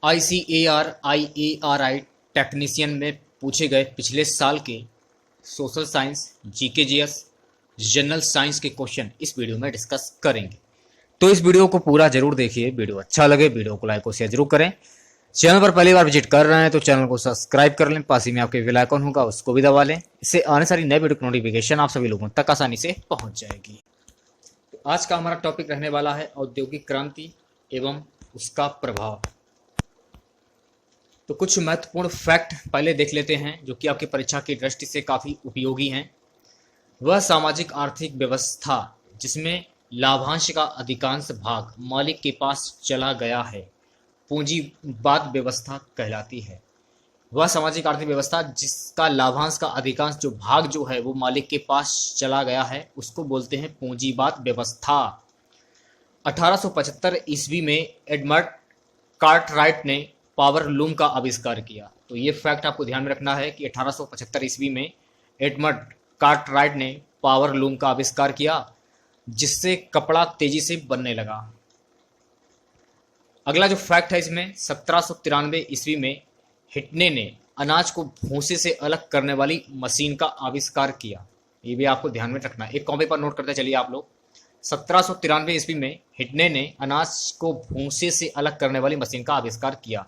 ICAR-IARI technician में पूछे गए पिछले साल के social science, GK GS, general science के क्वेश्चन इस वीडियो में डिस्कस करेंगे। तो इस वीडियो को पूरा जरूर देखिए। वीडियो अच्छा लगे वीडियो को लाइक और शेयर जरूर करें। चैनल पर पहली बार विजिट कर रहे हैं तो चैनल को सब्सक्राइब कर लें। पास ही में आपके बेल आइकन होगा उसको भी दबा लें। इससे आने सारी नए वीडियो की नोटिफिकेशन आप सभी लोगों तक आसानी से पहुंच जाएगी। तो आज का हमारा टॉपिक रहने वाला है औद्योगिक क्रांति एवं उसका प्रभाव। तो कुछ महत्वपूर्ण फैक्ट पहले देख लेते हैं जो कि आपकी परीक्षा की दृष्टि से काफी उपयोगी हैं। वह सामाजिक आर्थिक व्यवस्था जिसमें लाभांश का अधिकांश भाग मालिक के पास चला गया है पूंजीवाद व्यवस्था कहलाती है। वह सामाजिक आर्थिक व्यवस्था जिसका लाभांश का अधिकांश जो भाग जो है वो मालिक के पास चला गया है उसको बोलते हैं पूंजीवाद व्यवस्था। 1875 ईस्वी में एडमंड कार्टराइट ने पावर लूम का आविष्कार किया। तो ये फैक्ट आपको ध्यान में रखना है कि 1875 ईस्वी में एडमंड कार्टराइट ने पावर लूम का आविष्कार किया जिससे कपड़ा तेजी से बनने लगा। अगला जो फैक्ट है इसमें 1793 ईस्वी में हिटने ने अनाज को भूसे से अलग करने वाली मशीन का आविष्कार किया। ये भी आपको ध्यान में रखना है। एक कॉपी पर नोट करते चलिए आप लोग। 1793 ईस्वी में हिटने ने अनाज को भूसे से अलग करने वाली मशीन का आविष्कार किया।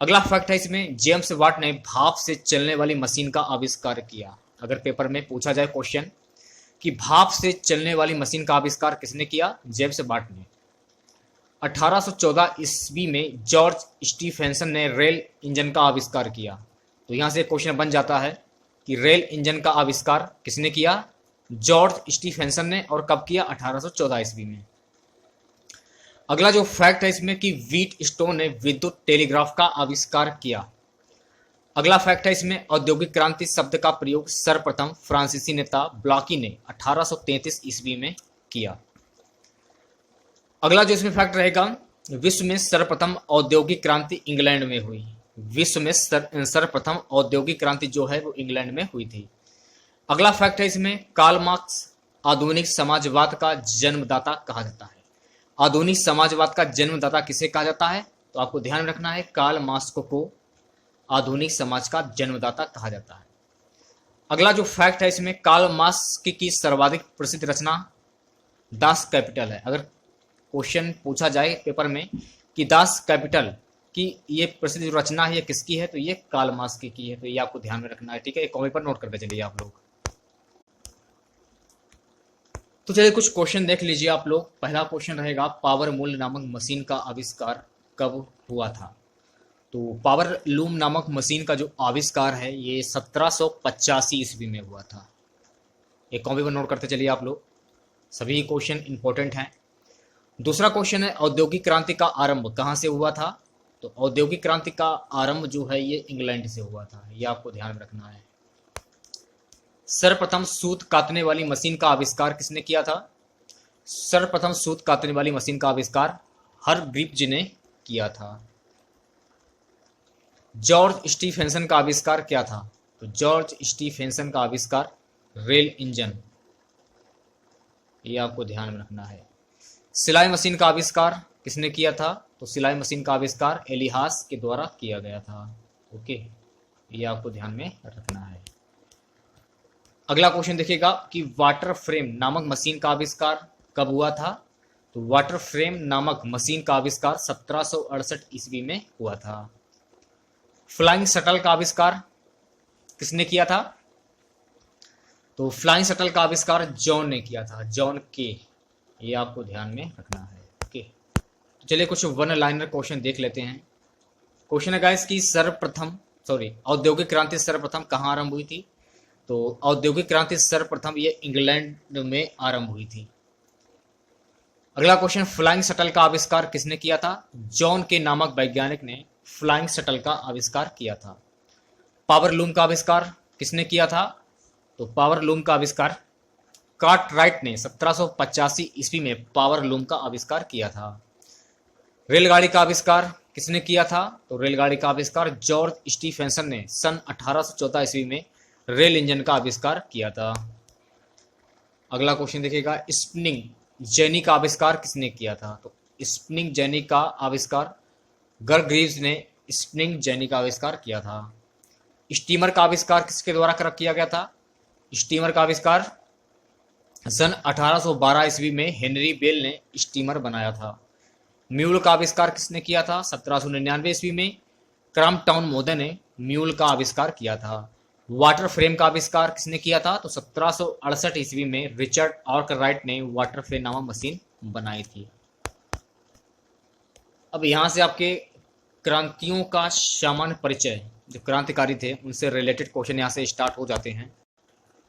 अगला फैक्ट है इसमें जेम्स वाट ने भाप से चलने वाली मशीन का आविष्कार किया। अगर पेपर में पूछा जाए क्वेश्चन कि भाप से चलने वाली मशीन का आविष्कार किसने किया, जेम्स वाट ने। 1814 ईस्वी में जॉर्ज स्टीफेंसन ने रेल इंजन का आविष्कार किया। तो यहां से क्वेश्चन बन जाता है कि रेल इंजन का आविष्कार किसने किया, जॉर्ज स्टीफेंसन ने। और कब किया, 1814 ईस्वी में। अगला जो फैक्ट है इसमें कि व्हीट स्टोन ने विद्युत टेलीग्राफ का आविष्कार किया। अगला फैक्ट है इसमें औद्योगिक क्रांति शब्द का प्रयोग सर्वप्रथम फ्रांसीसी नेता ब्लॉकी ने 1833 ईस्वी में किया। अगला जो इसमें फैक्ट रहेगा, विश्व में सर्वप्रथम औद्योगिक क्रांति इंग्लैंड में हुई। विश्व में सर्वप्रथम औद्योगिक क्रांति जो है वो इंग्लैंड में हुई थी। अगला फैक्ट है इसमें कार्ल मार्क्स आधुनिक समाजवाद का जन्मदाता कहा जाता है। आधुनिक समाजवाद का जन्मदाता किसे कहा जाता है, तो आपको ध्यान रखना है कार्ल मार्क्स को आधुनिक समाज का जन्मदाता कहा जाता है। अगला जो फैक्ट है इसमें कार्ल मार्क्स की सर्वाधिक प्रसिद्ध रचना दास कैपिटल है। अगर क्वेश्चन पूछा जाए पेपर में कि दास कैपिटल की ये प्रसिद्ध जो रचना है ये किसकी है, तो ये कार्ल मार्क्स की है। तो ये आपको ध्यान में रखना है, ठीक है। एक कॉपी पर नोट करते चलिए आप लोग। तो चलिए कुछ क्वेश्चन देख लीजिए आप लोग। पहला क्वेश्चन रहेगा, पावर मूल नामक मशीन का आविष्कार कब हुआ था। तो पावर लूम नामक मशीन का जो आविष्कार है ये 1785 ईस्वी में हुआ था। एक कॉपी पर नोट करते चलिए आप लोग, सभी क्वेश्चन इंपॉर्टेंट हैं। दूसरा क्वेश्चन है, औद्योगिक क्रांति का आरंभ कहाँ से हुआ था। तो औद्योगिक क्रांति का आरंभ जो है ये इंग्लैंड से हुआ था, ये आपको ध्यान में रखना है। सर्वप्रथम सूत काटने वाली मशीन का आविष्कार किसने किया था। सर्वप्रथम सूत काटने वाली मशीन का आविष्कार हरग्रीव्ज ने किया था। जॉर्ज स्टीफेंसन का आविष्कार क्या था। तो जॉर्ज स्टीफेंसन का आविष्कार रेल इंजन, ये आपको ध्यान में रखना है। सिलाई मशीन का आविष्कार किसने किया था। तो सिलाई मशीन का आविष्कार एलिहास के द्वारा किया गया था। ओके, ये आपको ध्यान में रखना है। अगला क्वेश्चन देखिएगा कि वाटर फ्रेम नामक मशीन का आविष्कार कब हुआ था। तो वाटर फ्रेम नामक मशीन का आविष्कार 1768 ईस्वी में हुआ था। फ्लाइंग शटल का आविष्कार किसने किया था। तो फ्लाइंग शटल का आविष्कार जॉन ने किया था, जॉन के। ये आपको ध्यान में रखना है। ओके, तो चलिए कुछ वन लाइनर क्वेश्चन देख लेते हैं। क्वेश्चन है गाइस कि औद्योगिक क्रांति सर्वप्रथम कहाँ आरंभ हुई थी। तो औद्योगिक क्रांति सर्वप्रथम ये इंग्लैंड में आरंभ हुई थी। अगला क्वेश्चन, फ्लाइंग शटल का आविष्कार किसने किया था। जॉन के नामक वैज्ञानिक ने फ्लाइंग शटल का आविष्कार किया था। पावर लूम का आविष्कार किसने किया था। तो पावर लूम का आविष्कार कार्टराइट ने 1785 ईस्वी में पावर लूम का आविष्कार किया था। रेलगाड़ी का आविष्कार किसने किया था। तो रेलगाड़ी का आविष्कार जॉर्ज स्टीफेंसन ने सन 1814 ईस्वी में रेल इंजन का आविष्कार किया था। अगला क्वेश्चन देखिएगा, स्पिनिंग जेनी का आविष्कार किसने किया था। तो स्पिनिंग जेनी का आविष्कार गर्ग ग्रीव्स ने स्प्रिंग जेनी का आविष्कार किया था। स्टीमर का आविष्कार किसके द्वारा किया गया था? स्टीमर का आविष्कार सन 1812 ईस्वी में हेनरी बेल ने स्टीमर बनाया था। म्यूल का आविष्कार किसने किया था? 1799 ईस्वी में क्रॉम्पटन मोदे ने म्यूल का आविष्कार किया था। वाटर फ्रेम का आविष्कार किसने किया था? तो 1768 ईस्वी में रिचर्ड आर्कराइट ने वाटर फ्रेम नामक मशीन बनाई थी। अब यहाँ से आपके क्रांतियों का सामान्य परिचय, जो क्रांतिकारी थे उनसे रिलेटेड क्वेश्चन यहाँ से स्टार्ट हो जाते हैं।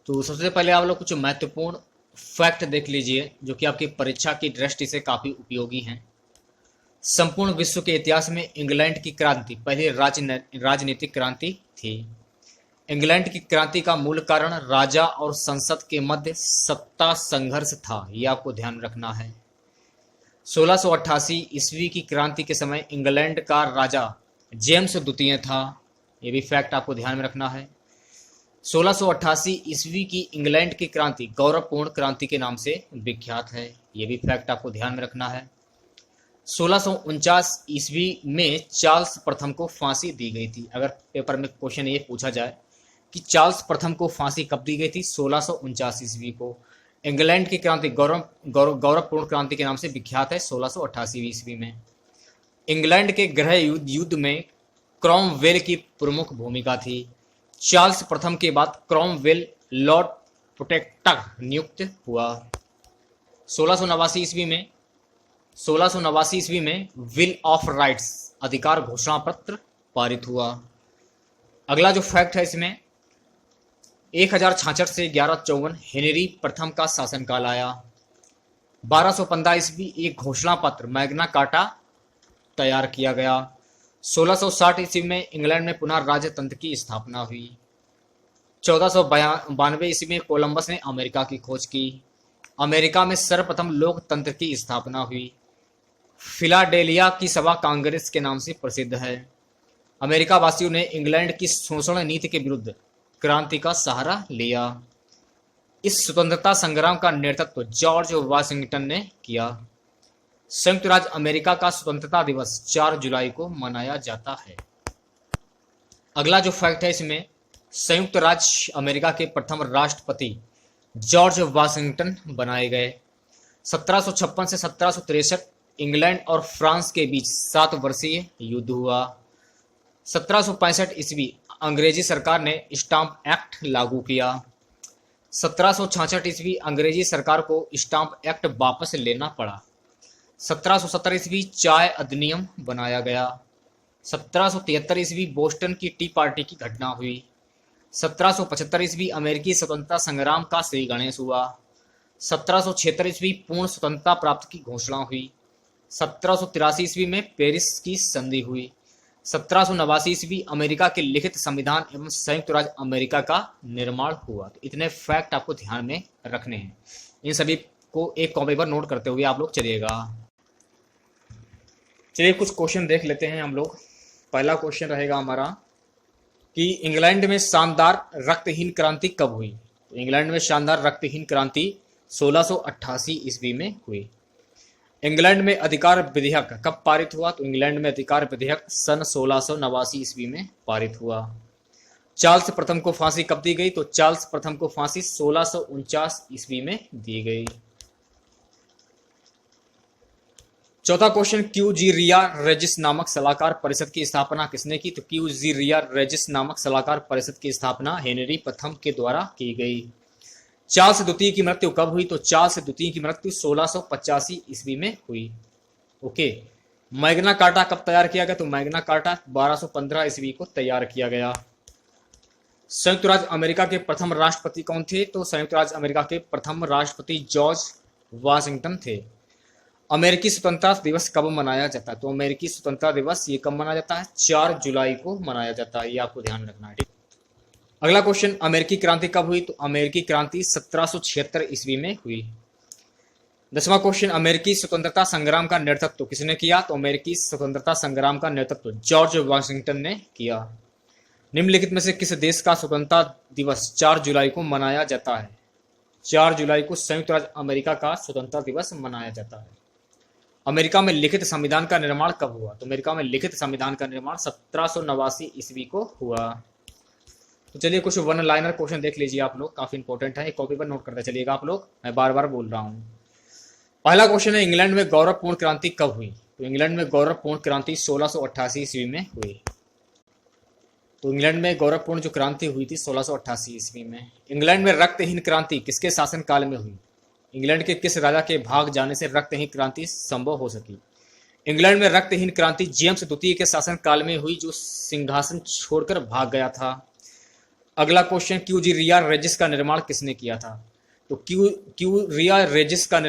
तो सबसे पहले आप लोग कुछ महत्वपूर्ण फैक्ट देख लीजिए जो कि आपकी परीक्षा की दृष्टि से काफी उपयोगी हैं। संपूर्ण विश्व के इतिहास में इंग्लैंड की क्रांति पहली राजनीतिक क्रांति थी। इंग्लैंड की क्रांति का मूल कारण राजा और संसद के मध्य सत्ता संघर्ष था, यह आपको ध्यान रखना है। 1688 ईस्वी की क्रांति के समय इंग्लैंड का राजा जेम्स द्वितीय था, यह भी फैक्ट आपको ध्यान में रखना है। 1688 ईस्वी की इंग्लैंड की क्रांति गौरवपूर्ण क्रांति के नाम से विख्यात है, यह भी फैक्ट आपको ध्यान में रखना है। 1649 ईस्वी में चार्ल्स प्रथम को फांसी दी गई थी। अगर पेपर में क्वेश्चन ये पूछा जाए कि चार्ल्स प्रथम को फांसी कब दी गई थी? 1649 ईस्वी को। इंग्लैंड की क्रांति गौरवपूर्ण क्रांति के नाम से विख्यात है 1688 ईस्वी में। इंग्लैंड के गृह युद्ध में क्रॉमवेल की प्रमुख भूमिका थी। चार्ल्स प्रथम के बाद क्रॉमवेल लॉर्ड प्रोटेक्टर नियुक्त हुआ। 1689 ईस्वी में विल ऑफ राइट्स अधिकार घोषणा पत्र पारित हुआ। अगला जो फैक्ट है इसमें 1066 से 1154 हेनरी प्रथम का शासनकाल आया। 1215 ईस्वी एक घोषणा पत्र मैग्ना कार्टा तैयार किया गया। 1660 ईस्वी में इंग्लैंड में पुनः राजतंत्र की स्थापना हुई। 1492 ईस्वी में कोलंबस ने अमेरिका की खोज की। अमेरिका में सर्वप्रथम लोकतंत्र की स्थापना हुई। फिलाडेल्फिया की सभा कांग्रेस के नाम से प्रसिद्ध है। अमेरिका वासियों ने इंग्लैंड की शोषण नीति के विरुद्ध क्रांति का सहारा लिया। इस स्वतंत्रता संग्राम का नेतृत्व जॉर्ज वाशिंगटन ने किया। संयुक्त राज्य अमेरिका का स्वतंत्रता दिवस 4 जुलाई को मनाया जाता है। अगला जो फैक्ट है इसमें संयुक्त राज्य अमेरिका के प्रथम राष्ट्रपति जॉर्ज वाशिंगटन बनाए गए। 1756 से 1763 इंग्लैंड और फ्रांस के बीच 7 वर्षीय युद्ध हुआ। 1765 ईस्वी अंग्रेजी सरकार ने स्टाम्प एक्ट लागू किया। 1766 ईस्वी अंग्रेजी सरकार को स्टाम्प एक्ट वापस लेना पड़ा। 1770 ईस्वी चाय अधिनियम बनाया गया। 1773 ईस्वी बोस्टन की टी पार्टी की घटना हुई। 1775 ईस्वी अमेरिकी स्वतंत्रता संग्राम का श्री गणेश हुआ। 1776 ईस्वी पूर्ण स्वतंत्रता प्राप्त की घोषणा हुई। 1783 ईस्वी में पेरिस की संधि हुई। 1789 ईस्वी अमेरिका के लिखित संविधान एवं संयुक्त राज्य अमेरिका का निर्माण हुआ। तो इतने फैक्ट आपको ध्यान में रखने हैं, इन सभी को एक कॉपी पर नोट करते हुए आप लोग चलिएगा। चलिए कुछ क्वेश्चन देख लेते हैं हम लोग। पहला क्वेश्चन रहेगा हमारा कि इंग्लैंड में शानदार रक्तहीन क्रांति कब हुई? तो इंग्लैंड में शानदार रक्तहीन क्रांति 1688 ईस्वी में हुई। इंग्लैंड में अधिकार विधेयक कब पारित हुआ? तो इंग्लैंड में अधिकार विधेयक सन 1689 ईस्वी में पारित हुआ। चार्ल्स प्रथम को फांसी कब दी गई? तो चार्ल्स प्रथम को फांसी 1649 ईस्वी में दी गई। चौथा क्वेश्चन क्यू जी रिया रेजिस नामक सलाहकार परिषद की स्थापना किसने की? तो क्यू जी रिया रेजिस नामक सलाहकार परिषद की स्थापना हेनरी प्रथम के द्वारा की गई। चार्ल्स द्वितीय की मृत्यु कब हुई? तो चार्ल्स द्वितीय की मृत्यु 1685 ईस्वी में हुई। ओके। मैग्ना कार्टा कब तैयार किया गया? तो मैग्ना कार्टा 1215 ईस्वी को तैयार किया गया। संयुक्त राज्य अमेरिका के प्रथम राष्ट्रपति कौन थे? तो संयुक्त राज्य अमेरिका के प्रथम राष्ट्रपति जॉर्ज वाशिंगटन थे। अमेरिकी स्वतंत्रता दिवस कब मनाया जाता है? तो अमेरिकी स्वतंत्रता दिवस ये कब मनाया जाता है? 4 जुलाई को मनाया जाता है, ये आपको ध्यान रखना है। अगला क्वेश्चन अमेरिकी क्रांति कब हुई? तो अमेरिकी क्रांति 1776 ईस्वी में हुई। 10वां क्वेश्चन अमेरिकी स्वतंत्रता संग्राम का नेतृत्व किसने किया? तो अमेरिकी स्वतंत्रता संग्राम का नेतृत्व जॉर्ज वाशिंगटन ने किया। निम्नलिखित में से किस देश का स्वतंत्रता दिवस 4 जुलाई को मनाया जाता है? 4 जुलाई को संयुक्त राज्य अमेरिका का स्वतंत्रता दिवस मनाया जाता है। अमेरिका में लिखित संविधान का निर्माण कब हुआ? तो अमेरिका में लिखित संविधान का निर्माण 1789 ईस्वी को हुआ। तो चलिए कुछ वन लाइनर क्वेश्चन देख लीजिए आप लोग, काफी इंपॉर्टेंट है, कॉपी पर नोट करते चलिएगा आप लोग, मैं बार बार बोल रहा हूँ। पहला क्वेश्चन है, इंग्लैंड में गौरवपूर्ण क्रांति कब हुई? तो इंग्लैंड में गौरवपूर्ण क्रांति 1688 ईस्वी में हुई। तो इंग्लैंड में गौरवपूर्ण जो क्रांति हुई थी 1688 ईस्वी में। इंग्लैंड में रक्तहीन क्रांति किसके शासन काल में हुई? इंग्लैंड के किस राजा के भाग जाने से रक्तहीन क्रांति संभव हो सकी? इंग्लैंड में रक्तहीन क्रांति जेम्स द्वितीय के शासन काल में हुई, जो सिंहासन छोड़कर भाग गया था। अगला क्वेश्चन, क्यूरिया रेजिस का निर्माण किसने किया था? तो क्यूरिया रेजिस का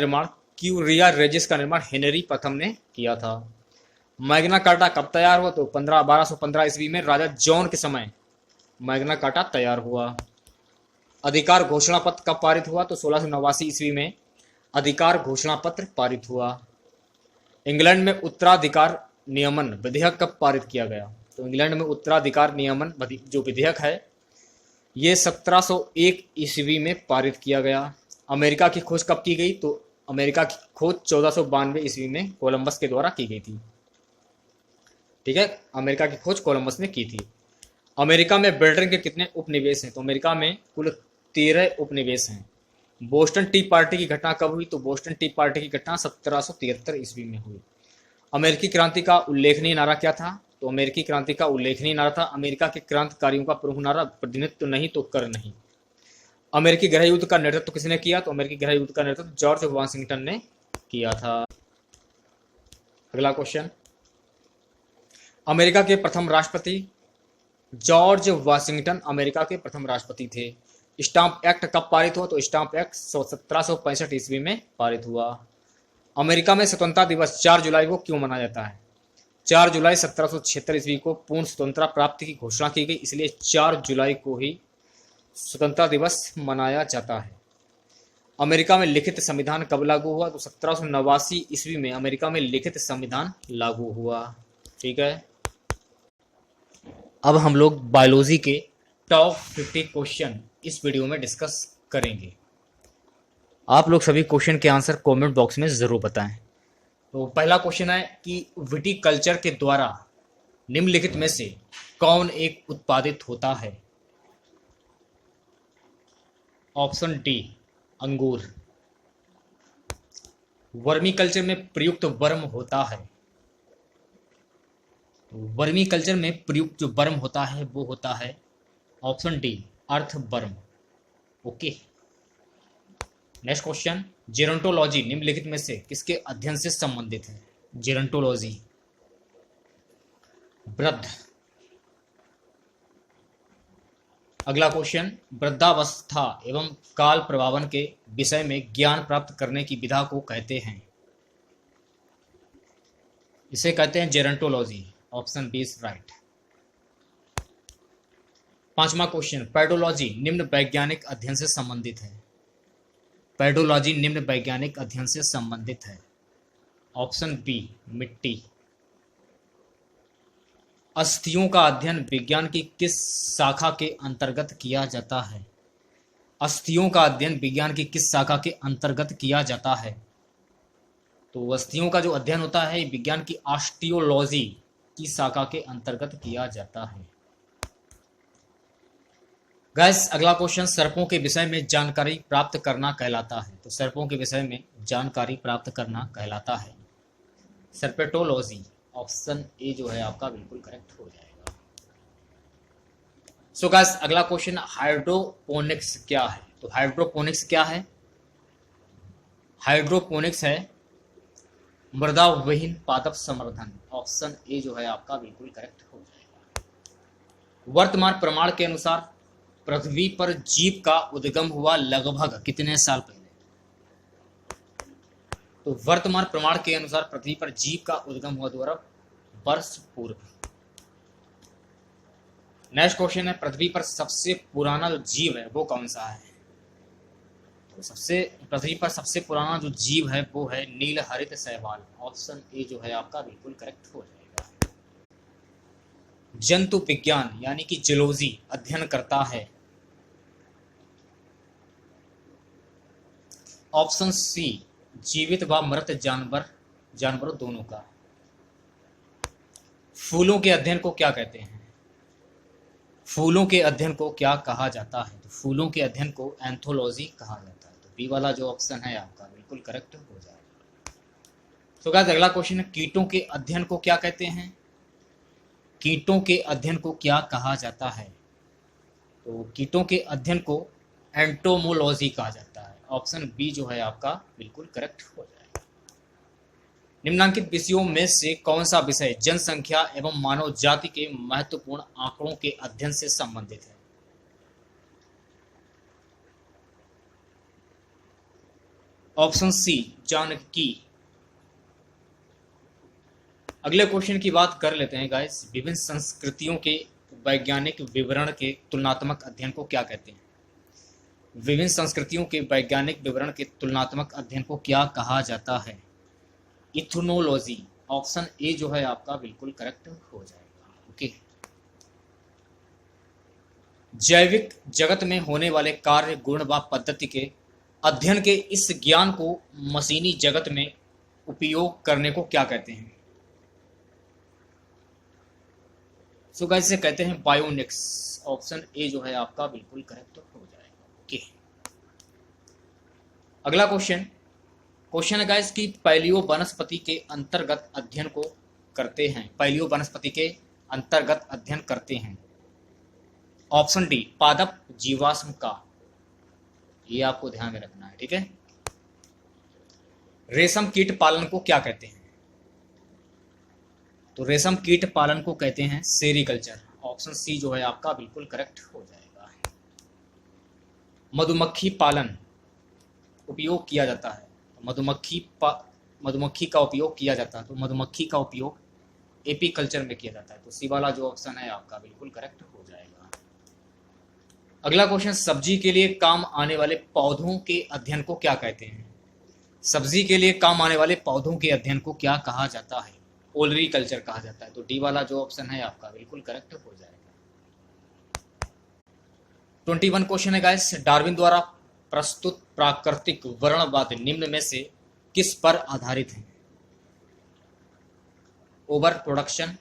निर्माण हेनरी प्रथम ने किया था। मैग्ना कार्टा कब तैयार हुआ? तो 1215 ईस्वी में राजा जॉन के समय मैग्ना कार्टा तैयार हुआ। अधिकार घोषणा पत्र कब पारित हुआ? तो 1689 ईस्वी में अधिकार घोषणा पत्र पारित हुआ। इंग्लैंड में उत्तराधिकार नियमन विधेयक कब पारित किया गया? तो इंग्लैंड में उत्तराधिकार नियमन जो विधेयक है ये 1701 ईस्वी में पारित किया गया। अमेरिका की खोज कब की गई? तो अमेरिका की खोज 1492 ईस्वी में कोलंबस के द्वारा की गई थी। ठीक है, अमेरिका की खोज कोलंबस ने की थी। अमेरिका में ब्रिटेन के कितने उपनिवेश हैं? तो अमेरिका में कुल 13 उपनिवेश हैं। बोस्टन टी पार्टी की घटना कब हुई? तो बोस्टन टी पार्टी की घटना 1773 ईस्वी में हुई। अमेरिकी क्रांति का उल्लेखनीय नारा क्या था? तो अमेरिकी क्रांति का उल्लेखनीय नारा था, अमेरिका के क्रांतिकारियों का प्रमुख नारा, प्रतिनिधित्व नहीं तो कर नहीं। अमेरिकी गृह युद्ध का नेतृत्व किसने किया? तो अमेरिकी गृह युद्ध का नेतृत्व जॉर्ज वाशिंगटन ने किया था। अगला क्वेश्चन, अमेरिका के प्रथम राष्ट्रपति जॉर्ज वाशिंगटन अमेरिका के प्रथम राष्ट्रपति थे। स्टाम्प एक्ट कब पारित हुआ? तो स्टाम्प एक्ट 1765 ईस्वी में पारित हुआ। अमेरिका में स्वतंत्रता दिवस 4 जुलाई को क्यों मनाया जाता है? 4 जुलाई 1776 ईस्वी को पूर्ण स्वतंत्रता प्राप्ति की घोषणा की गई, इसलिए 4 जुलाई को ही स्वतंत्रता दिवस मनाया जाता है। अमेरिका में लिखित संविधान कब लागू हुआ? तो 1789 ईस्वी में अमेरिका में लिखित संविधान लागू हुआ। ठीक है, अब हम लोग बायोलॉजी के टॉप 50 क्वेश्चन इस वीडियो में डिस्कस करेंगे। आप लोग सभी क्वेश्चन के आंसर कमेंट बॉक्स में जरूर बताएं। तो पहला क्वेश्चन है कि विटिकल्चर के द्वारा निम्नलिखित में से कौन एक उत्पादित होता है? ऑप्शन डी, अंगूर। वर्मी कल्चर में प्रयुक्त वर्म होता है? वर्मी कल्चर में प्रयुक्त जो वर्म होता है वो होता है ऑप्शन डी, अर्थ worm. Okay, next question, gerontology निम्नलिखित में से किसके अध्ययन से संबंधित है? जेरोंटोलॉजी, वृद्ध। अगला क्वेश्चन, वृद्धावस्था एवं काल प्रभावन के विषय में ज्ञान प्राप्त करने की विधा को कहते हैं? इसे कहते हैं gerontology. Option B is right. पांचवा क्वेश्चन, पेडोलॉजी निम्न वैज्ञानिक अध्ययन से संबंधित है? पेडोलॉजी निम्न वैज्ञानिक अध्ययन से संबंधित है। ऑप्शन बी, मिट्टी। अस्थियों का अध्ययन विज्ञान की किस शाखा के अंतर्गत किया जाता है? अस्थियों का अध्ययन विज्ञान की किस शाखा के अंतर्गत किया जाता है? तो अस्थियों का जो अध्ययन होता है विज्ञान की ऑस्टियोलॉजी की शाखा के अंतर्गत किया जाता है। गाइस, अगला क्वेश्चन, सर्पों के विषय में जानकारी प्राप्त करना कहलाता है? तो सर्पों के विषय में जानकारी प्राप्त करना कहलाता है सर्पेटोलॉजी। ऑप्शन ए जो है आपका बिल्कुल करेक्ट हो जाएगा। सो गाइस, अगला क्वेश्चन, हाइड्रोपोनिक्स क्या है? तो हाइड्रोपोनिक्स क्या है? हाइड्रोपोनिक्स है मृदा विहीन पादप संवर्धन। ऑप्शन ए जो है आपका बिल्कुल करेक्ट हो जाएगा। वर्तमान प्रमाण के अनुसार पृथ्वी पर जीव का उद्गम हुआ लगभग कितने साल पहले? तो वर्तमान प्रमाण के अनुसार पृथ्वी पर जीव का उद्गम हुआ 2 अरब वर्ष पूर्व। नेक्स्ट क्वेश्चन है, पृथ्वी पर सबसे पुराना जो जीव है वो कौन सा है? तो पृथ्वी पर सबसे पुराना जो जीव है वो है नीलहरित शैवाल। ऑप्शन ए जो है आपका बिल्कुल करेक्ट हो जाएगा। जंतु विज्ञान यानी कि जूलॉजी अध्ययन करता है? ऑप्शन सी, जीवित व मृत जानवर जानवरों दोनों का। फूलों के अध्ययन को क्या कहते हैं? फूलों के अध्ययन को क्या कहा जाता है? तो फूलों के अध्ययन को एंथोलॉजी कहा जाता है। तो बी वाला जो ऑप्शन है आपका बिल्कुल करेक्ट हो जाएगा। तो गाइस अगला क्वेश्चन है, कीटों के अध्ययन को क्या कहते हैं? कीटों के अध्ययन को क्या कहा जाता है? तो कीटों के अध्ययन को एंटोमोलॉजी कहा जाता है। ऑप्शन बी जो है आपका बिल्कुल करेक्ट हो जाएगा। निम्नलिखित विषयों में से कौन सा विषय जनसंख्या एवं मानव जाति के महत्वपूर्ण आंकड़ों के अध्ययन से संबंधित है? Option C Janaki. अगले क्वेश्चन की बात कर लेते हैं गाइस। विभिन्न संस्कृतियों के वैज्ञानिक विवरण के तुलनात्मक अध्ययन को क्या कहते हैं? विभिन्न संस्कृतियों के वैज्ञानिक विवरण के तुलनात्मक अध्ययन को क्या कहा जाता है? इथनोलॉजी। ऑप्शन ए जो है आपका बिल्कुल करेक्ट हो जाएगा। ओके। जैविक जगत में होने वाले कार्य, गुण व पद्धति के अध्ययन के इस ज्ञान को मशीनी जगत में उपयोग करने को क्या कहते हैं? सो गाइस इसे कहते हैं बायोनिक्स। ऑप्शन ए जो है आपका बिल्कुल करेक्ट हो जाएगा। ओके। अगला क्वेश्चन है गाइस कि पैलियो वनस्पति के अंतर्गत अध्ययन को करते हैं। पैलियो वनस्पति के अंतर्गत अध्ययन करते हैं। ऑप्शन डी पादप जीवाश्म का। ये आपको ध्यान में रखना है, ठीक है। रेशम कीट पालन को क्या कहते हैं? तो रेशम कीट पालन को कहते हैं सेरीकल्चर। ऑप्शन सी जो है आपका बिल्कुल करेक्ट हो जाएगा। मधुमक्खी पालन उपयोग किया जाता है। मधुमक्खी का उपयोग किया जाता है। तो मधुमक्खी का उपयोग एपीकल्चर में किया जाता है। तो सी वाला जो ऑप्शन है आपका बिल्कुल करेक्ट हो जाएगा। अगला क्वेश्चन, सब्जी के लिए काम आने वाले पौधों के अध्ययन को क्या कहते हैं? सब्जी के लिए काम आने वाले पौधों के अध्ययन को क्या कहा जाता है? ओलरीकल्चर कहा जाता है। तो डी वाला जो ऑप्शन है आपका बिल्कुल करेक्ट हो जाएगा। 21 क्वेश्चन है गाइस। डार्विन द्वारा प्रस्तुत प्राकृतिक वर्णवाद निम्न में से किस पर आधारित है? Over production,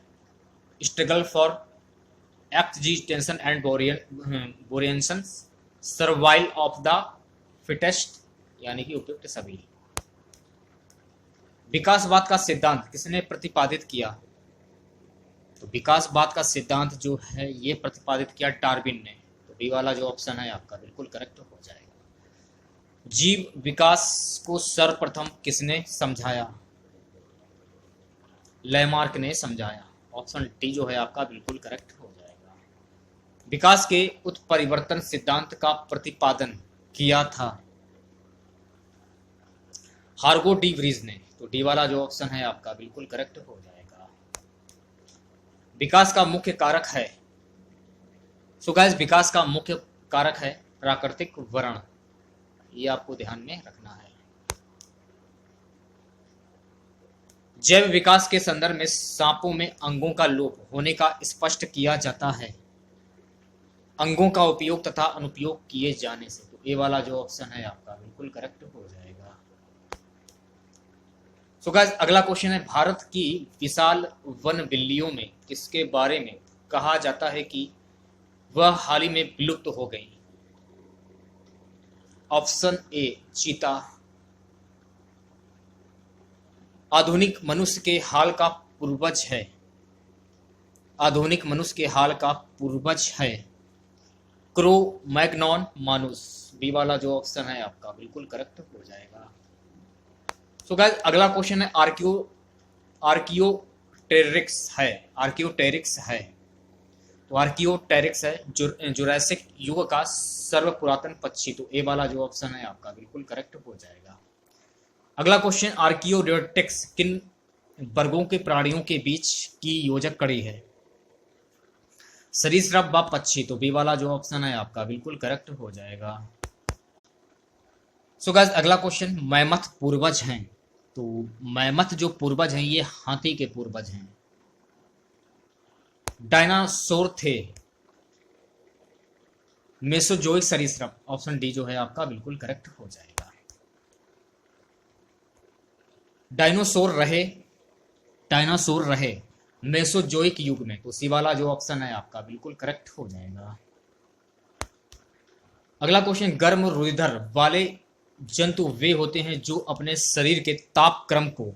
struggle for existence and variation, survival of the fittest, यानी कि उपयुक्त सभी। विकासवाद का सिद्धांत किसने प्रतिपादित किया? तो विकासवाद का सिद्धांत जो है ये प्रतिपादित किया डार्विन ने। तो बी वाला जो ऑप्शन है आपका बिल्कुल करेक्ट हो जाएगा। जीव विकास को सर्वप्रथम किसने समझाया? लैमार्क ने समझाया। ऑप्शन डी जो है आपका बिल्कुल करेक्ट हो जाएगा। विकास के उत्परिवर्तन सिद्धांत का प्रतिपादन किया था हार्गो डी व्रीज ने। तो डी वाला जो ऑप्शन है आपका बिल्कुल करेक्ट हो जाएगा। विकास का मुख्य कारक है, सो गाइस विकास का मुख्य कारक है प्राकृतिक वर्ण। ये आपको ध्यान में रखना है। जैव विकास के संदर्भ में सांपों में अंगों का लोप होने का स्पष्ट किया जाता है अंगों का उपयोग तथा अनुपयोग किए जाने से। तो ए वाला जो ऑप्शन है आपका बिल्कुल करेक्ट हो जाएगा। सो गाइस अगला क्वेश्चन है, भारत की विशाल वन बिल्लियों में किसके बारे में कहा जाता है कि वह हाल ही में विलुप्त हो गई? ऑप्शन ए चीता। आधुनिक मनुष्य के हाल का पूर्वज है। आधुनिक मनुष्य के हाल का पूर्वज है क्रो मैग्नॉन मानुस। बी वाला जो ऑप्शन है आपका बिल्कुल करेक्ट हो जाएगा। सो गाइस अगला क्वेश्चन है, आर्कियोटेरिक्स है। तो आर्कियोटेरिक्स है जुरासिक युग का सर्वपुरातन पक्षी। तो ए वाला जो ऑप्शन है आपका बिल्कुल करेक्ट हो जाएगा। अगला क्वेश्चन, आर्कियोडेटिक्स किन वर्गों के प्राणियों के बीच की योजक कड़ी है? सरीसृप व पक्षी। तो बी वाला जो ऑप्शन है आपका बिल्कुल करेक्ट हो जाएगा। सो गाइस अगला क्वेश्चन, मैमथ पूर्वज हैं। तो मैमथ जो पूर्वज हैं ये हाथी के पूर्वज हैं। डायनासोर थे मेसोजोइक सरीसृप। ऑप्शन डी जो है आपका बिल्कुल करेक्ट हो जाएगा। डायनासोर रहे, डायनासोर रहे मेसोजोइक युग में, तो सी वाला जो ऑप्शन है आपका बिल्कुल करेक्ट हो जाएगा। अगला क्वेश्चन, गर्म रुधिर वाले जंतु वे होते हैं जो अपने शरीर के ताप क्रम को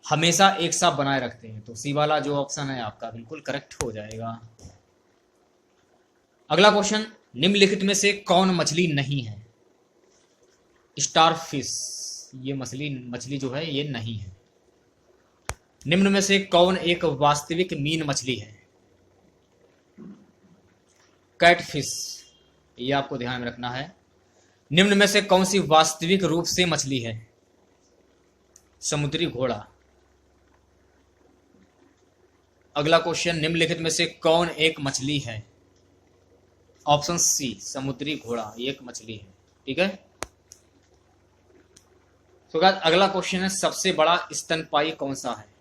हमेशा एक साथ बनाए रखते हैं, तो सी वाला जो ऑप्शन है आपका बिल्कुल करेक्ट हो जाएगा। अगला क्वेश्चन, निम्नलिखित में से कौन मछली नहीं है? स्टारफिश, ये मछली जो है ये नहीं है। निम्न में से कौन एक वास्तविक मीन मछली है? कैटफिश, ये आपको ध्यान में रखना है। निम्न में से कौन सी वास्तविक रूप से मछली है? समुद्री घोड़ा। अगला क्वेश्चन, निम्नलिखित में से कौन एक मछली है? ऑप्शन सी समुद्री घोड़ा, ये एक मछली है। ठीक है। तो अगला क्वेश्चन है, सबसे बड़ा स्तनपायी कौन सा है?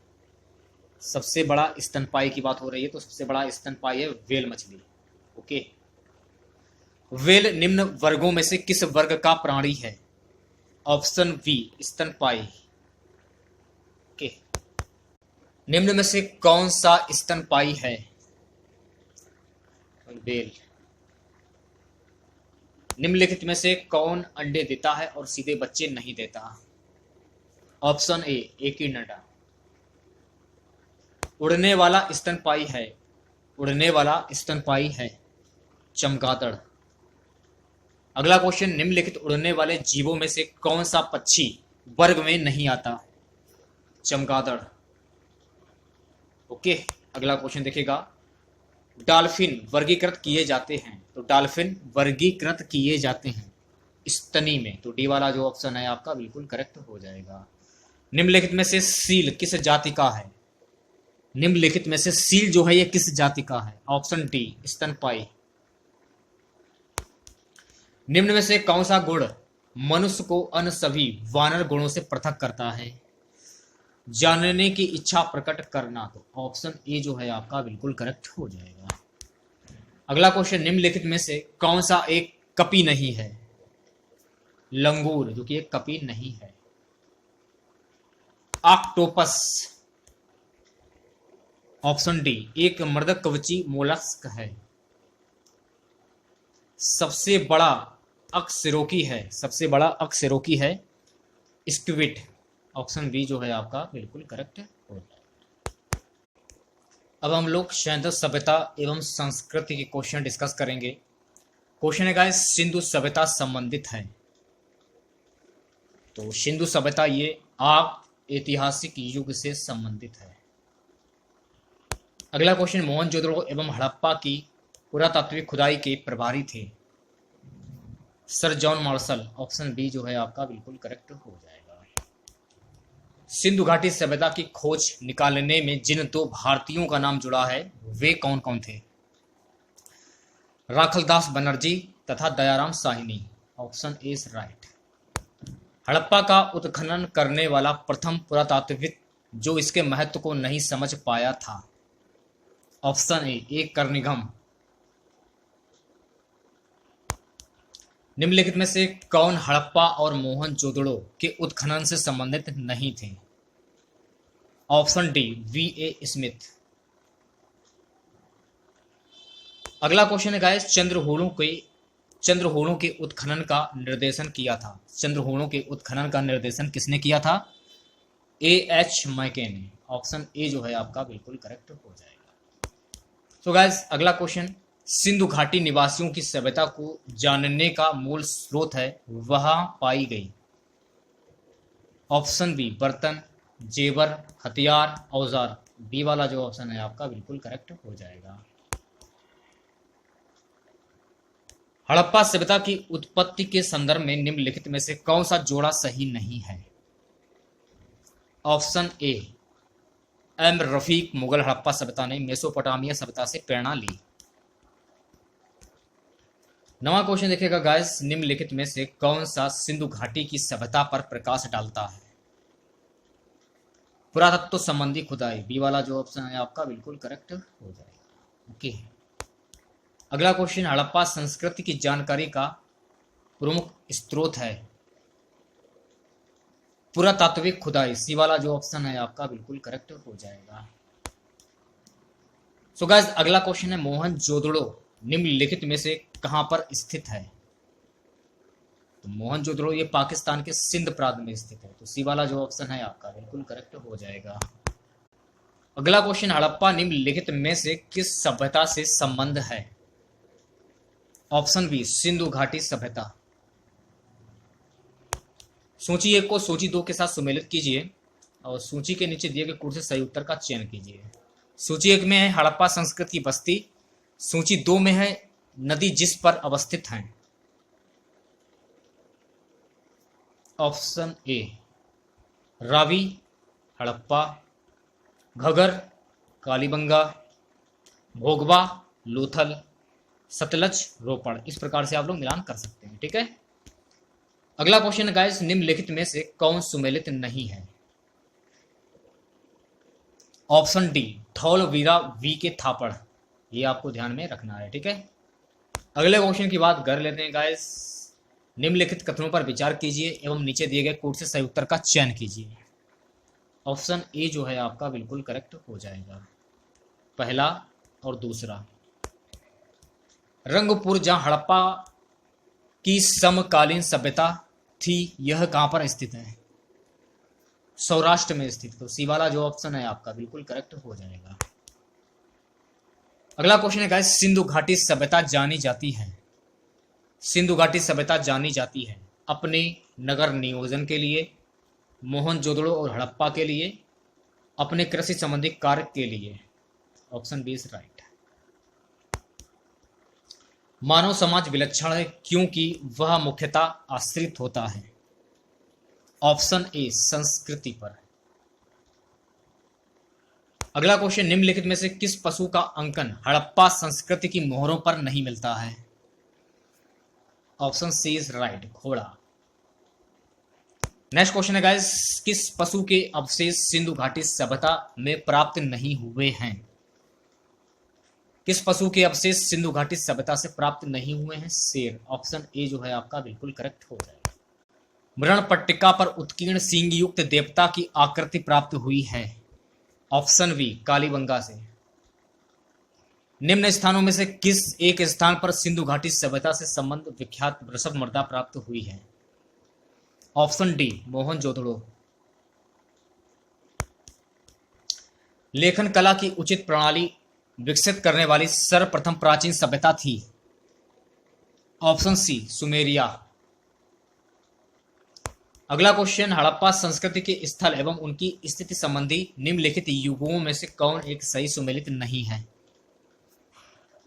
सबसे बड़ा स्तनपायी की बात हो रही है, तो सबसे बड़ा स्तनपायी है व्हेल मछली। ओके। व्हेल निम्न वर्गों में से किस वर्ग का प्राणी है? ऑप्शन बी स्तनपायी। ओके। निम्न में से कौन सा स्तनपायी है? व्हेल। निम्नलिखित में से कौन अंडे देता है और सीधे बच्चे नहीं देता? ऑप्शन ए एकिनडा। उड़ने वाला स्तनपायी है, उड़ने वाला स्तनपायी है चमगादड़। अगला क्वेश्चन, निम्नलिखित उड़ने वाले जीवों में से कौन सा पक्षी वर्ग में नहीं आता? चमगादड़। ओके। अगला क्वेश्चन देखिएगा, डॉल्फिन वर्गीकृत किए जाते हैं, तो डॉल्फिन वर्गीकृत किए जाते हैं स्तनी में, तो डी वाला जो ऑप्शन है आपका बिल्कुल करेक्ट हो जाएगा। निम्नलिखित में से सील किस जाति का है? निम्नलिखित में से सील जो है ये किस जाति का है? ऑप्शन डी स्तनपायी। निम्न में से कौन सा गुण मनुष्य को अन्य सभी वानर गुणों से पृथक करता है? जानने की इच्छा प्रकट करना, तो ऑप्शन ए जो है आपका बिल्कुल करेक्ट हो जाएगा। अगला क्वेश्चन, निम्नलिखित में से कौन सा एक कपी नहीं है? लंगूर, जो कि एक कपी नहीं है। ऑक्टोपस, ऑप्शन डी एक मृदक कवची मोलस्क है। सबसे बड़ा अकशेरुकी है, सबसे बड़ा अकशेरुकी है स्क्विड। ऑप्शन बी जो है आपका बिल्कुल करेक्ट हो जाएगा। अब हम लोग सैंधव सभ्यता एवं संस्कृति के क्वेश्चन डिस्कस करेंगे। क्वेश्चन है गाइस, सिंधु सभ्यता संबंधित है, तो सिंधु सभ्यता ये ऐतिहासिक युग से संबंधित है। अगला क्वेश्चन, मोहनजोदड़ो एवं हड़प्पा की पुरातात्विक खुदाई के प्रभारी थे sir John Marshall. Option B जो है आपका बिल्कुल करेक्ट हो जाएगा। सिंधु घाटी सभ्यता की खोज निकालने में जिन दो भारतीयों का नाम जुड़ा है वे कौन कौन थे? राखलदास बनर्जी तथा Dayaram Sawhney. Option A is right. Harappa का उत्खनन करने वाला प्रथम पुरातात्विक जो इसके महत्व को नहीं समझ पाया था? ऑप्शन ए कर्निघम। निम्नलिखित में से कौन हड़प्पा और मोहनजोदड़ो के उत्खनन से संबंधित नहीं थे? Option D VA. स्मिथ। अगला क्वेश्चन है गाइस, चंद्रहूणों के उत्खनन का निर्देशन किया था। चंद्रहूणों के उत्खनन का निर्देशन किसने किया था? ए.एच. मैके ने। ऑप्शन ए जो है आपका बिल्कुल करेक्ट हो जाएगा। तो गाइस अगला क्वेश्चन, सिंधु घाटी निवासियों की सभ्यता को जानने का मूल स्रोत है वहां पाई गई। ऑप्शन बी बर्तन, जेवर, हथियार, औजार। बी वाला जो ऑप्शन है आपका बिल्कुल करेक्ट हो जाएगा। हड़प्पा सभ्यता की उत्पत्ति के संदर्भ में निम्नलिखित में से कौन सा जोड़ा सही नहीं है? Option A M Rafiq, Mughal Harappa सभ्यता ने मेसोपोटामिया सभ्यता से प्रेरणा ली। नवा क्वेश्चन देखिएगा गाइस, निम्नलिखित में से कौन सा सिंधु घाटी की सभ्यता पर प्रकाश डालता है? पुरातत्व संबंधी खुदाई। बी वाला जो ऑप्शन है आपका बिल्कुल करेक्ट हो जाएगा। ओके। अगला क्वेश्चन, हड़प्पा संस्कृति की जानकारी का प्रमुख स्रोत है। पुरातात्विक खुदाई, सी वाला जो ऑप्शन है आपका बिल्कुल करेक्ट हो जाएगा। सो गाइस अगला क्वेश्चन है मोहनजोदड़ो निम्नलिखित में से कहां पर स्थित है? तो मोहनजोदड़ो ये पाकिस्तान के सिंध प्रांत में स्थित है, तो सी वाला जो ऑप्शन है आपका बिल्कुल करेक्ट हो जाएगा। अगला क्वेश्चन, हड़प्पा निम्नलिखित में से किस सभ्यता से संबंध है? ऑप्शन बी सिंधु घाटी सभ्यता। सूची 1 को सूची 2 के साथ सुमेलित कीजिए और सूची के नीचे दिए गए कोड से सही उत्तर का चयन कीजिए। सूची 1 में है हड़प्पा संस्कृति की बस्ती, सूची 2 में है नदी जिस पर अवस्थित है। ऑप्शन ए रावी, हड़प्पा, घगर, कालीबंगा, भोगवा, लोथल, सतलज, रोपड़। इस प्रकार से आप लोग मिलान कर सकते हैं। ठीक है, अगला क्वेश्चन गाइस, निम्नलिखित में से कौन सुमेलित नहीं है? ऑप्शन डी धौलवीरा वी के थापड़, ये आपको ध्यान में रखना है। ठीक है, अगले क्वेश्चन की बात कर लेते हैं गाइस। निम्नलिखित कथनों पर विचार कीजिए एवं नीचे दिए गए कोड से सही उत्तर का चयन कीजिए। ऑप्शन ए जो है आपका बिल्कुल करेक्ट हो जाएगा, पहला और दूसरा। रंगपुर जहां हड़प्पा की समकालीन सभ्यता थी, यह कहां पर स्थित है? सौराष्ट्र में स्थित, तो सी वाला जो ऑप्शन है आपका बिल्कुल करेक्ट हो जाएगा। अगला क्वेश्चन है गाइस, सिंधु घाटी सभ्यता जानी जाती है, सिंधु घाटी सभ्यता जानी जाती है अपने नगर नियोजन के लिए, मोहनजोदड़ो और हड़प्पा के लिए, अपने कृषि संबंधी कार्य के लिए। Option B is right. मानव समाज विलक्षण है क्योंकि वह मुख्यतः आश्रित होता है। ऑप्शन ए संस्कृति पर। अगला क्वेश्चन, निम्नलिखित में से किस पशु का अंकन हड़प्पा संस्कृति की मोहरों पर नहीं मिलता है? ऑप्शन सी इज राइट, घोड़ा। नेक्स्ट क्वेश्चन है गाइस, किस पशु के अवशेष सिंधु घाटी सभ्यता में प्राप्त नहीं हुए हैं? किस पशु के अवशेष सिंधु घाटी सभ्यता से प्राप्त नहीं हुए हैं? शेर। ऑप्शन ए जो है आपका बिल्कुल करेक्ट हो जाएगा। मृण पट्टिका पर उत्कीर्ण सींग युक्त देवता की आकृति प्राप्त हुई है। ऑप्शन बी कालीबंगा से। निम्न स्थानों में से किस एक स्थान पर सिंधु घाटी सभ्यता से संबंध विख्यात वृषभ मृदा प्राप्त हुई है? Option D Mohenjodaro. लेखन कला की उचित प्रणाली विकसित करने वाली सर्वप्रथम प्राचीन सभ्यता थी। Option C Sumeria. अगला क्वेश्चन, हड़प्पा संस्कृति के स्थल एवं उनकी स्थिति संबंधी निम्नलिखित युगों में से कौन एक सही सुमेलित नहीं है?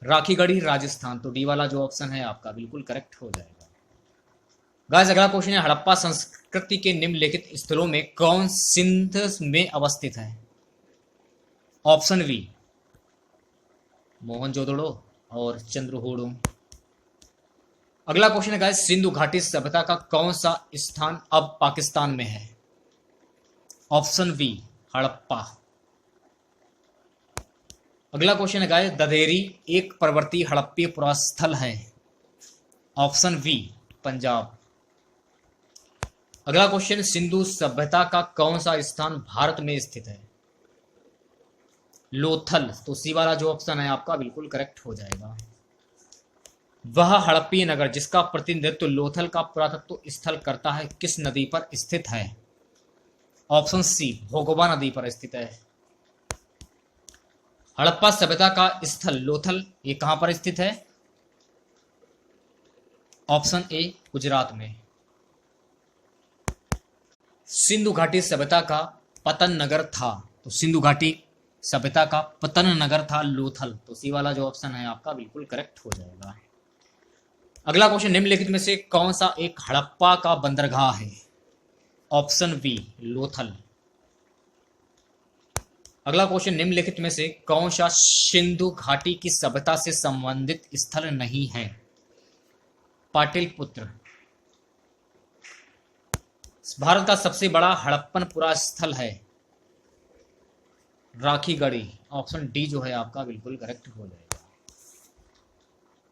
राखीगढ़ी, राजस्थान, तो डी वाला जो ऑप्शन है आपका बिल्कुल करेक्ट हो जाएगा। गाइस अगला क्वेश्चन है, हड़प्पा संस्कृति के निम्नलिखित स्थलों में कौन सिंध में अवस्थित है? ऑप्शन बी मोहनजोदड़ो और चंद्रहोड़ो। अगला क्वेश्चन है गाइस, सिंधु घाटी सभ्यता का कौन सा स्थान अब पाकिस्तान में है? Option B Harappa. अगला क्वेश्चन है गाइस, ददेरी एक पर्वतीय हड़प्पीय पुरास्थल है। Option B Punjab. अगला क्वेश्चन, सिंधु सभ्यता का कौन सा स्थान भारत में स्थित है? लोथल, तो सी वाला जो ऑप्शन है आपका बिल्कुल करेक्ट हो जाएगा। वह हड़प्पीय नगर जिसका प्रतिनिधित्व लोथल का पुरातत्व स्थल करता है किस नदी पर स्थित है? ऑप्शन सी भोगवा नदी पर स्थित है। हड़प्पा सभ्यता का स्थल लोथल ये कहां पर स्थित है? ऑप्शन ए गुजरात में। सिंधु घाटी सभ्यता का पतन नगर था, तो सिंधु घाटी सभ्यता का पतन नगर था लोथल, तो सी वाला जो ऑप्शन है आपका बिल्कुल करेक्ट हो जाएगा। अगला क्वेश्चन, निम्नलिखित में से कौन सा एक हड़प्पा का बंदरगाह है? Option B Lothal. अगला क्वेश्चन, निम्नलिखित में से कौन सा सिंधु घाटी की सभ्यता से संबंधित स्थल नहीं है? पाटलिपुत्र। भारत का सबसे बड़ा हड़प्पन पुरा स्थल है राखीगढ़ी। ऑप्शन डी जो है आपका बिल्कुल करेक्ट हो जाएगा।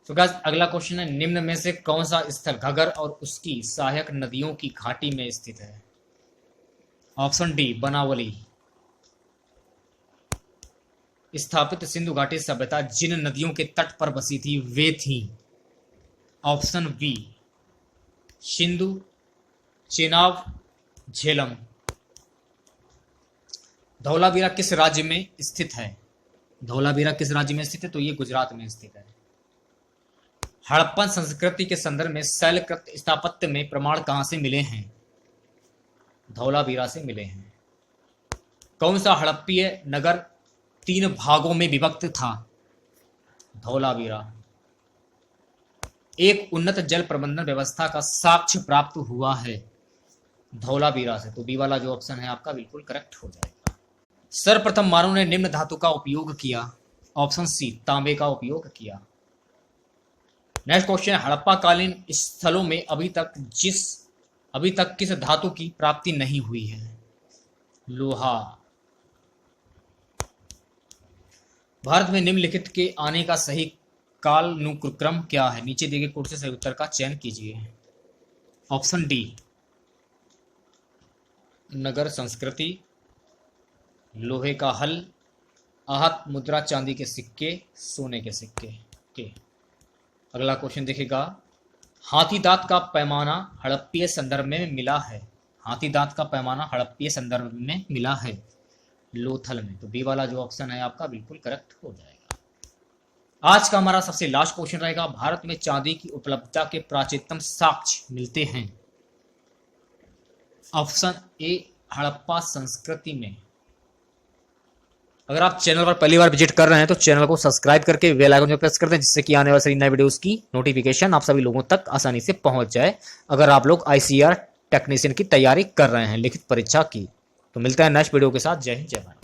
तो गाइस अगला क्वेश्चन है, निम्न में से कौन सा स्थल घगर और उसकी सहायक नदियों की घाटी में स्थित है? Option D Banawali. स्थापित सिंधु घाटी सभ्यता जिन नदियों के तट पर बसी थी वे थी। Option B Sindhu, Chenab, Jhelum. धौलावीरा किस राज्य में स्थित है? धौलावीरा किस राज्य में स्थित है? तो ये गुजरात में स्थित है। हड़प्पन संस्कृति के संदर्भ में शैलकृत स्थापत्य में प्रमाण कहां से मिले हैं? धौलावीरा से मिले हैं। कौन सा हड़प्पीय नगर 3 भागों में विभक्त था? धौलावीरा। एक उन्नत जल प्रबंधन व्यवस्था का साक्ष्य प्राप्त हुआ है? धौलावीरा से। तो बी वाला जो ऑप्शन है आपका बिल्कुल करेक्ट हो जाएगा। सर्वप्रथम मानव ने निम्न धातु का उपयोग किया? ऑप्शन सी तांबे का उपयोग किया। नेक्स्ट क्वेश्चन, हड़प्पा कालीन स्थलों में अभी तक किस धातु की प्राप्ति नहीं हुई है? लोहा। भारत में निम्नलिखित के आने का सही कालानुक्रम क्या है? नीचे दिए गए कोड से सही उत्तर का चयन कीजिए। ऑप्शन डी नगर संस्कृति, लोहे का हल, आहत मुद्रा, चांदी के सिक्के, सोने के सिक्के। ओके, अगला क्वेश्चन देखिएगा। हाथी दांत का पैमाना हड़प्पीय संदर्भ में मिला है? हाथी दांत का पैमाना हड़प्पीय संदर्भ में मिला है? लोथल में। तो बी वाला जो ऑप्शन है आपका बिल्कुल करेक्ट हो जाएगा। आज का हमारा सबसे लास्ट क्वेश्चन रहेगा, भारत में चांदी की उपलब्धता के प्राचीनतम साक्ष्य मिलते हैं? ऑप्शन ए हड़प्पा संस्कृति में। अगर आप चैनल पर पहली बार विजिट कर रहे हैं तो चैनल को सब्सक्राइब करके बेल आइकन पर प्रेस कर दें, जिससे कि आने वाले सभी नए वीडियोस की नोटिफिकेशन आप सभी लोगों तक आसानी से पहुंच जाए। अगर आप लोग ICAR टेक्नीशियन की तैयारी कर रहे हैं, लिखित परीक्षा की, तो मिलता है नेक्स्ट वीडियो के साथ। जय हिंद, जय भारत।